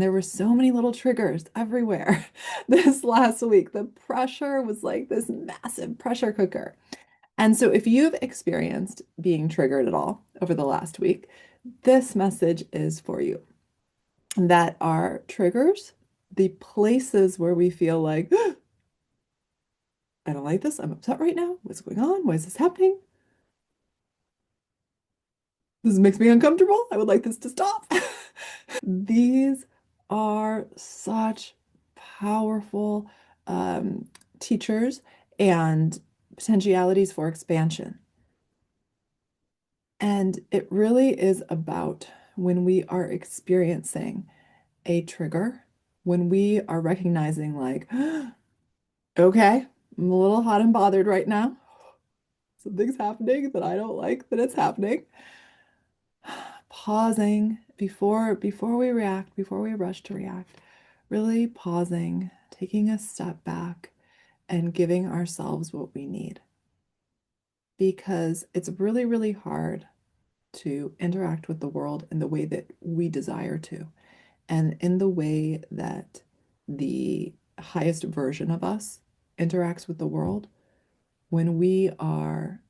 There were so many little triggers everywhere this last week. The pressure was like this massive pressure cooker. And so, if you've experienced being triggered at all over the last week, this message is for you. That are triggers, the places where we feel like, I don't like this, I'm upset right now. What's going on? Why is this happening? This makes me uncomfortable. I would like this to stop. These are such powerful um, teachers and potentialities for expansion. And it really is about when we are experiencing a trigger, when we are recognizing, like, okay, I'm a little hot and bothered right now. Something's happening that I don't like that it's happening. Pausing before we react, before we rush to react, really pausing, taking a step back and giving ourselves what we need. Because it's really, really hard to interact with the world in the way that we desire to, and in the way that the highest version of us interacts with the world when we are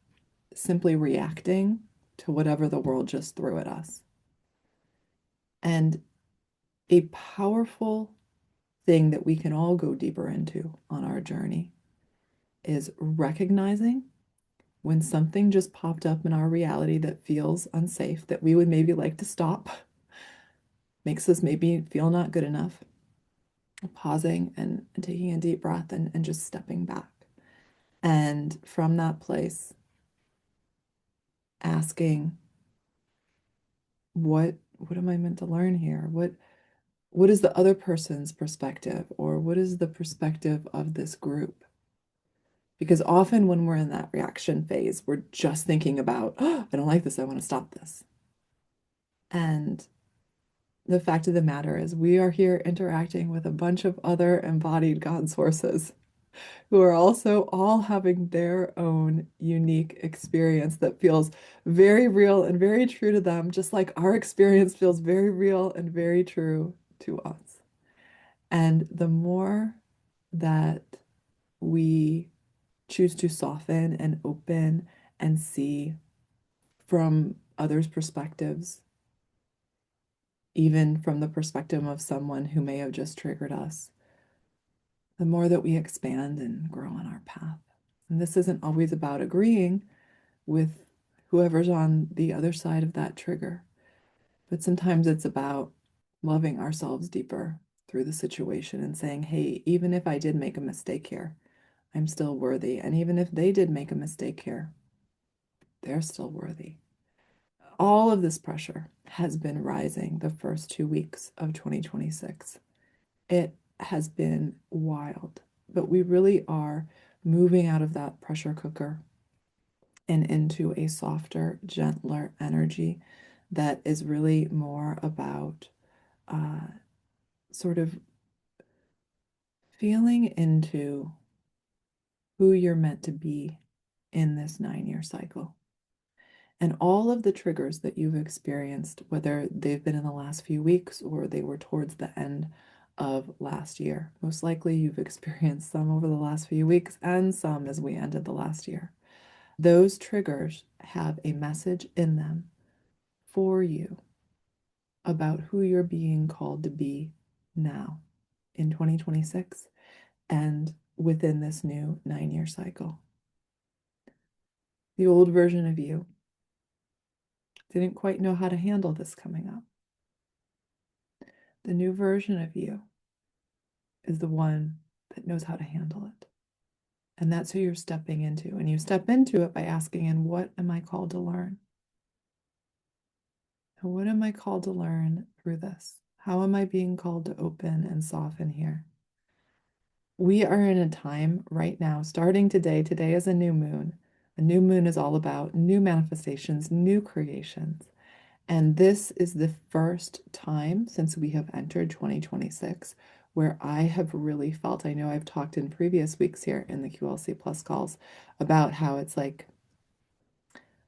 simply reacting to whatever the world just threw at us. And a powerful thing that we can all go deeper into on our journey is recognizing when something just popped up in our reality that feels unsafe, that we would maybe like to stop, makes us maybe feel not good enough, pausing and taking a deep breath and just stepping back. And from that place, asking, what am I meant to learn here? What is the other person's perspective, or what is the perspective of this group? Because often when we're in that reaction phase, we're just thinking about, oh, I don't like this, I want to stop this. And the fact of the matter is, we are here interacting with a bunch of other embodied God sources who are also all having their own unique experience that feels very real and very true to them, just like our experience feels very real and very true to us. And the more that we choose to soften and open and see from others' perspectives, even from the perspective of someone who may have just triggered us, the more that we expand and grow on our path. And this isn't always about agreeing with whoever's on the other side of that trigger, but sometimes it's about loving ourselves deeper through the situation and saying, hey, even if I did make a mistake here, I'm still worthy. And even if they did make a mistake here, they're still worthy. All of this pressure has been rising the first 2 weeks of 2026. It has been wild, but we really are moving out of that pressure cooker and into a softer, gentler energy that is really more about uh, sort of feeling into who you're meant to be in this 9-year cycle. And all of the triggers that you've experienced, whether they've been in the last few weeks or they were towards the end of last year, most likely you've experienced some over the last few weeks and some as we ended the last year. Those triggers have a message in them for you about who you're being called to be now in 2026 and within this new 9-year cycle. The old version of you didn't quite know how to handle this coming up. The new version of you is the one that knows how to handle it. And that's who you're stepping into. And you step into it by asking, and what am I called to learn? And what am I called to learn through this? How am I being called to open and soften here? We are in a time right now, starting today. Today is a new moon. A new moon is all about new manifestations, new creations. And this is the first time since we have entered 2026 where I have really felt, I know I've talked in previous weeks here in the QLC Plus calls about how it's like,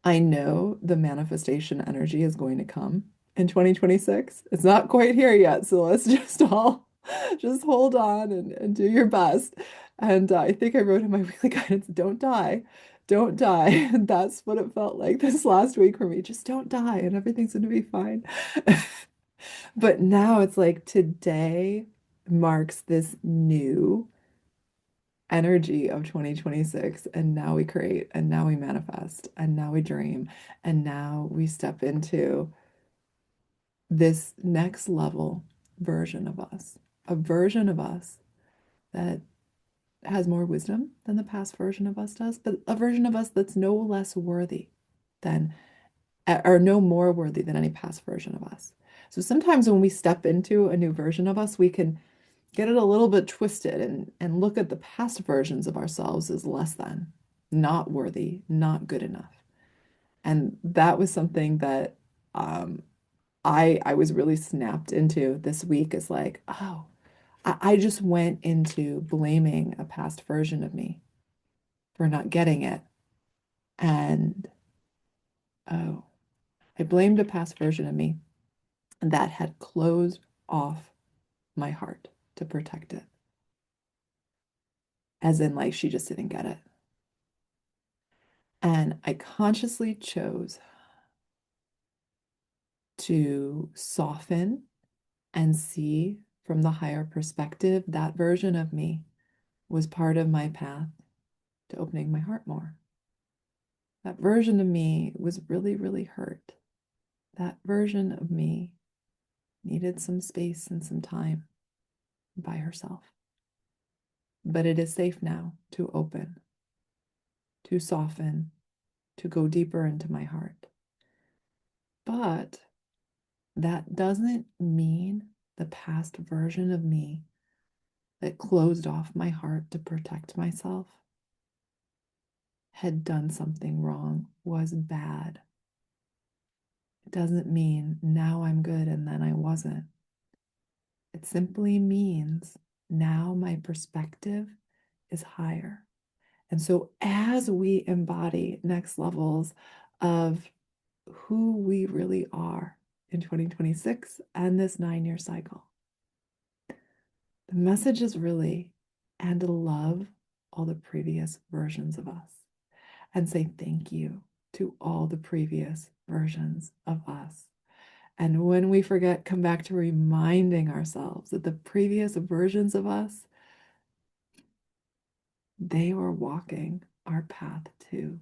I know the manifestation energy is going to come. in 2026. It's not quite here yet, so let's just all just hold on and do your best. And I think I wrote in my weekly guidance, don't die. Don't die. And that's what it felt like this last week for me. Just don't die and everything's going to be fine. But now it's like today marks this new energy of 2026. And now we create, and now we manifest, and now we dream, and now we step into this next level version of us, a version of us that has more wisdom than the past version of us does, but a version of us that's no less worthy than, or no more worthy than any past version of us. So sometimes when we step into a new version of us, we can get it a little bit twisted and look at the past versions of ourselves as less than, not worthy, not good enough. And that was something that um, I was really snapped into this week is like, oh, I just went into blaming a past version of me for not getting it. And oh, I blamed a past version of me that had closed off my heart to protect it. As in, like, she just didn't get it. And I consciously chose to soften and see from the higher perspective that version of me was part of my path to opening my heart more. That version of me was really, really hurt. That version of me needed some space and some time by herself. But it is safe now to open, to soften, to go deeper into my heart. But that doesn't mean the past version of me that closed off my heart to protect myself had done something wrong, was bad. It doesn't mean now I'm good and then I wasn't. It simply means now my perspective is higher. And so as we embody next levels of who we really are in 2026 and this 9-year cycle, the message is really, and love all the previous versions of us and say thank you to all the previous versions of us. And when we forget, come back to reminding ourselves that the previous versions of us, they were walking our path too.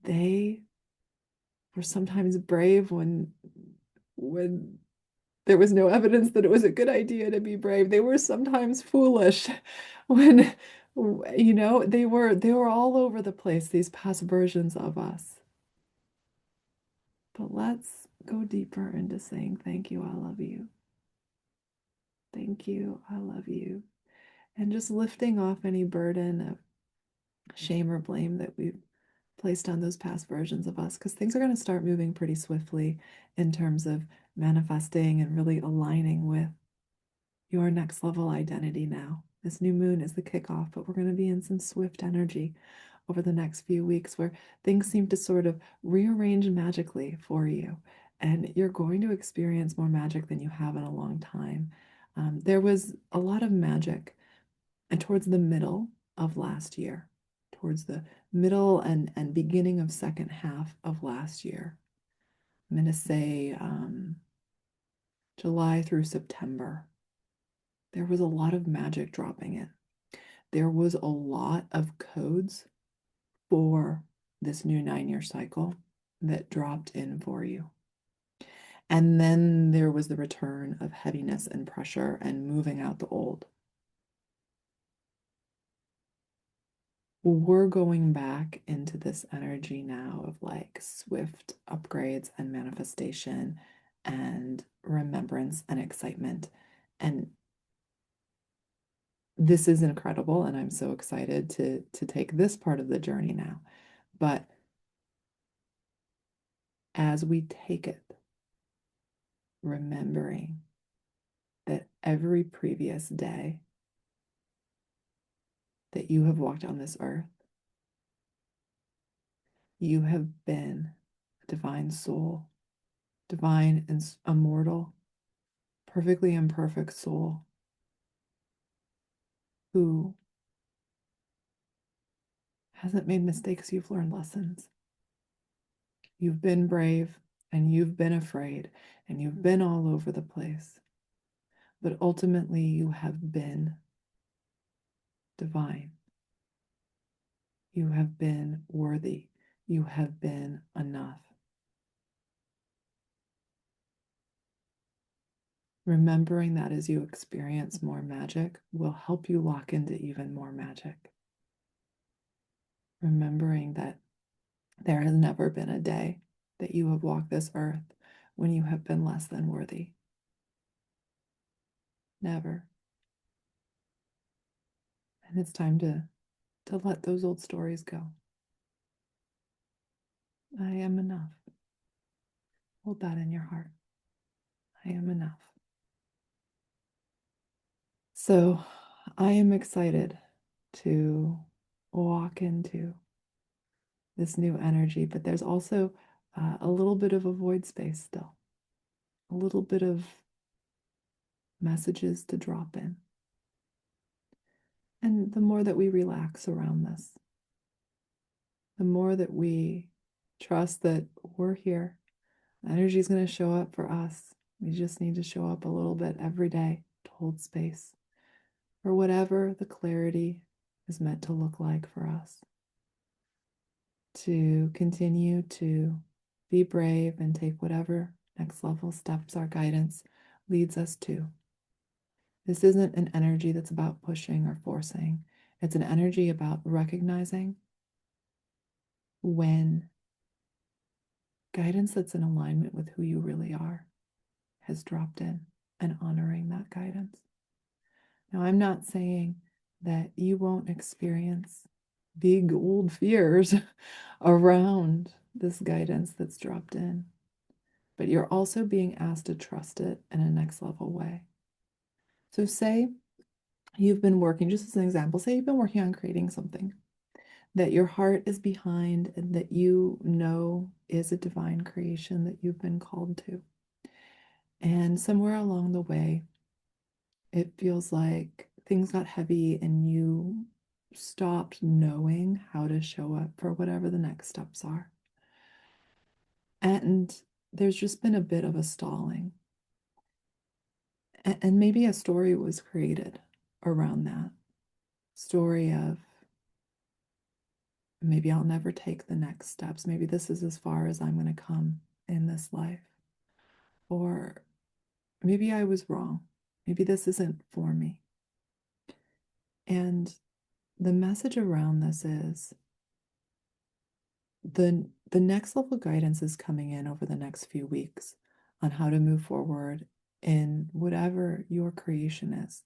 They were sometimes brave when there was no evidence that it was a good idea to be brave. They were sometimes foolish when they were all over the place, these past versions of us. But let's go deeper into saying thank you, I love you. Thank you, I love you. And just lifting off any burden of shame or blame that we've placed on those past versions of us, because things are going to start moving pretty swiftly in terms of manifesting and really aligning with your next level identity now. This new moon is the kickoff, but we're going to be in some swift energy over the next few weeks where things seem to sort of rearrange magically for you. And you're going to experience more magic than you have in a long time. There was a lot of magic and towards the middle of last year, towards the middle and beginning of second half of last year. I'm going to say July through September. There was a lot of magic dropping in. There was a lot of codes for this new 9-year cycle that dropped in for you. And then there was the return of heaviness and pressure and moving out the old. We're going back into this energy now of like swift upgrades and manifestation and remembrance and excitement. And this is incredible. And I'm so excited to take this part of the journey now. But as we take it, remembering that every previous day that you have walked on this earth, you have been a divine soul divine and immortal, perfectly imperfect soul who hasn't made mistakes. You've learned lessons. You've been brave and you've been afraid and you've been all over the place. But ultimately, you have been divine. You have been worthy. You have been enough. Remembering that as you experience more magic will help you lock into even more magic. Remembering that there has never been a day that you have walked this earth when you have been less than worthy. Never. And it's time to let those old stories go. I am enough. Hold that in your heart. I am enough. So I am excited to walk into this new energy, but there's also a little bit of a void space still, a little bit of messages to drop in. And the more that we relax around this, the more that we trust that we're here, energy is going to show up for us. We just need to show up a little bit every day to hold space for whatever the clarity is meant to look like for us. To continue to be brave and take whatever next level steps our guidance leads us to. This isn't an energy that's about pushing or forcing. It's an energy about recognizing when guidance that's in alignment with who you really are has dropped in and honoring that guidance. Now, I'm not saying that you won't experience big old fears around this guidance that's dropped in, but you're also being asked to trust it in a next level way. So say you've been working, just as an example, say you've been working on creating something that your heart is behind and that you know is a divine creation that you've been called to. And somewhere along the way, it feels like things got heavy and you stopped knowing how to show up for whatever the next steps are. And there's just been a bit of a stalling. And maybe a story was created around that story of maybe I'll never take the next steps. Maybe this is as far as I'm going to come in this life. Or maybe I was wrong. Maybe this isn't for me. And the message around this is the next level guidance is coming in over the next few weeks on how to move forward in whatever your creation is.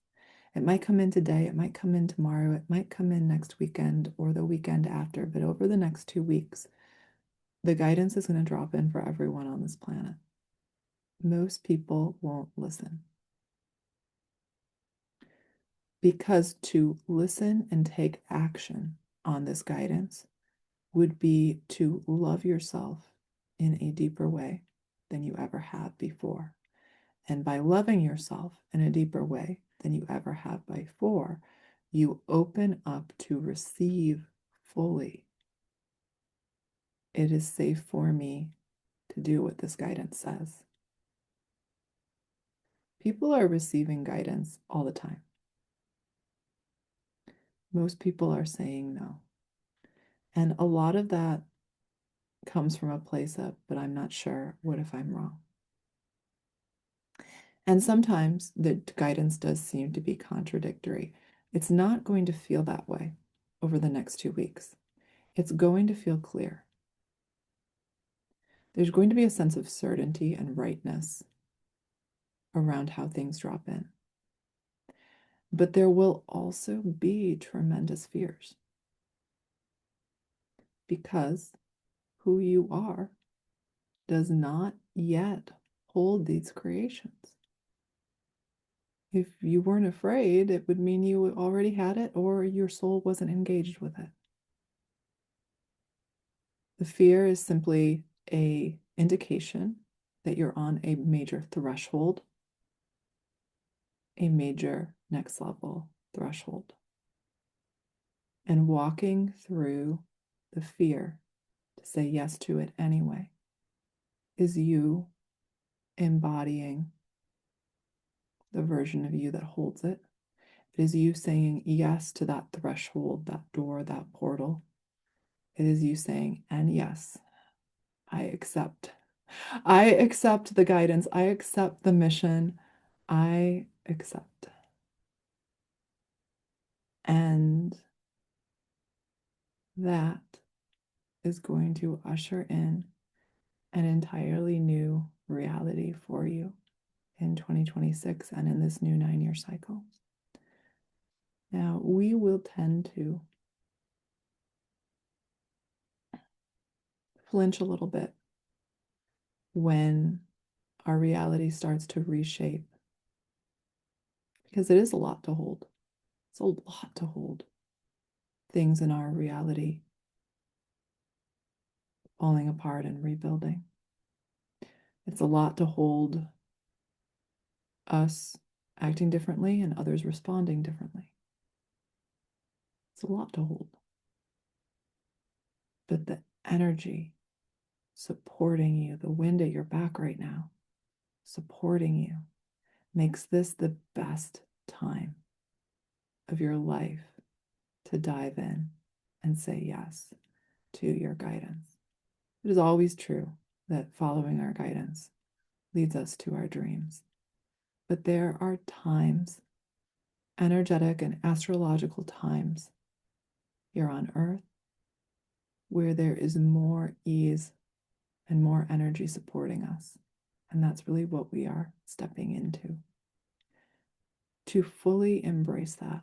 It might come in today, it might come in tomorrow, it might come in next weekend or the weekend after, but over the next 2 weeks, the guidance is going to drop in for everyone on this planet. Most people won't listen. Because to listen and take action on this guidance would be to love yourself in a deeper way than you ever have before. And by loving yourself in a deeper way than you ever have before, you open up to receive fully. It is safe for me to do what this guidance says. People are receiving guidance all the time. Most people are saying no. And a lot of that comes from a place of, but I'm not sure. What if I'm wrong? And sometimes the guidance does seem to be contradictory. It's not going to feel that way over the next 2 weeks. It's going to feel clear. There's going to be a sense of certainty and rightness around how things drop in. But there will also be tremendous fears because who you are does not yet hold these creations. If you weren't afraid, it would mean you already had it or your soul wasn't engaged with it. The fear is simply an indication that you're on a major threshold, a major next level threshold. And walking through the fear to say yes to it anyway is you embodying the version of you that holds it. It is you saying yes to that threshold, that door, that portal. It is you saying, and yes, I accept. I accept the guidance. I accept the mission. I accept. And that is going to usher in an entirely new reality for you in 2026 and in this new 9-year cycle. Now, we will tend to flinch a little bit when our reality starts to reshape because it is a lot to hold. It's a lot to hold. Things in our reality falling apart and rebuilding. It's a lot to hold us acting differently and others responding differently. It's a lot to hold. But the energy supporting you, the wind at your back right now, supporting you, makes this the best time of your life to dive in and say yes to your guidance. It is always true that following our guidance leads us to our dreams. But there are times, energetic and astrological times, here on Earth, where there is more ease and more energy supporting us. And that's really what we are stepping into. To fully embrace that,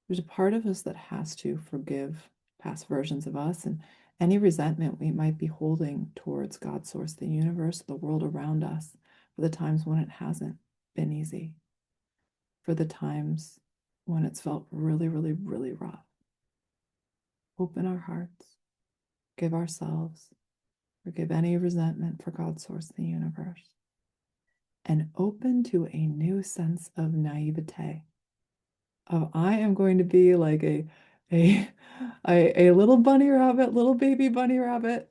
there's a part of us that has to forgive past versions of us and any resentment we might be holding towards God, source, the universe, the world around us, for the times when it hasn't been easy, for the times when it's felt really, really, really rough. Open our hearts, give ourselves, forgive any resentment for God, source, the universe, and open to a new sense of naivete. Of I am going to be like a little bunny rabbit, little baby bunny rabbit,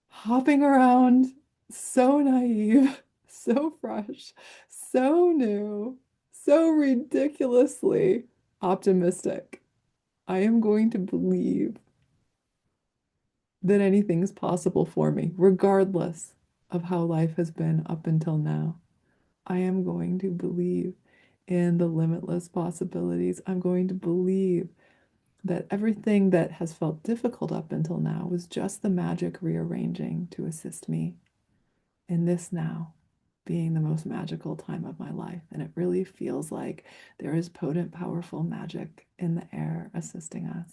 hopping around, so naive, so fresh, so new, so ridiculously optimistic. I am going to believe that anything's possible for me, regardless of how life has been up until now. I am going to believe in the limitless possibilities. I'm going to believe that everything that has felt difficult up until now was just the magic rearranging to assist me in this now being the most magical time of my life. And it really feels like there is potent, powerful magic in the air assisting us.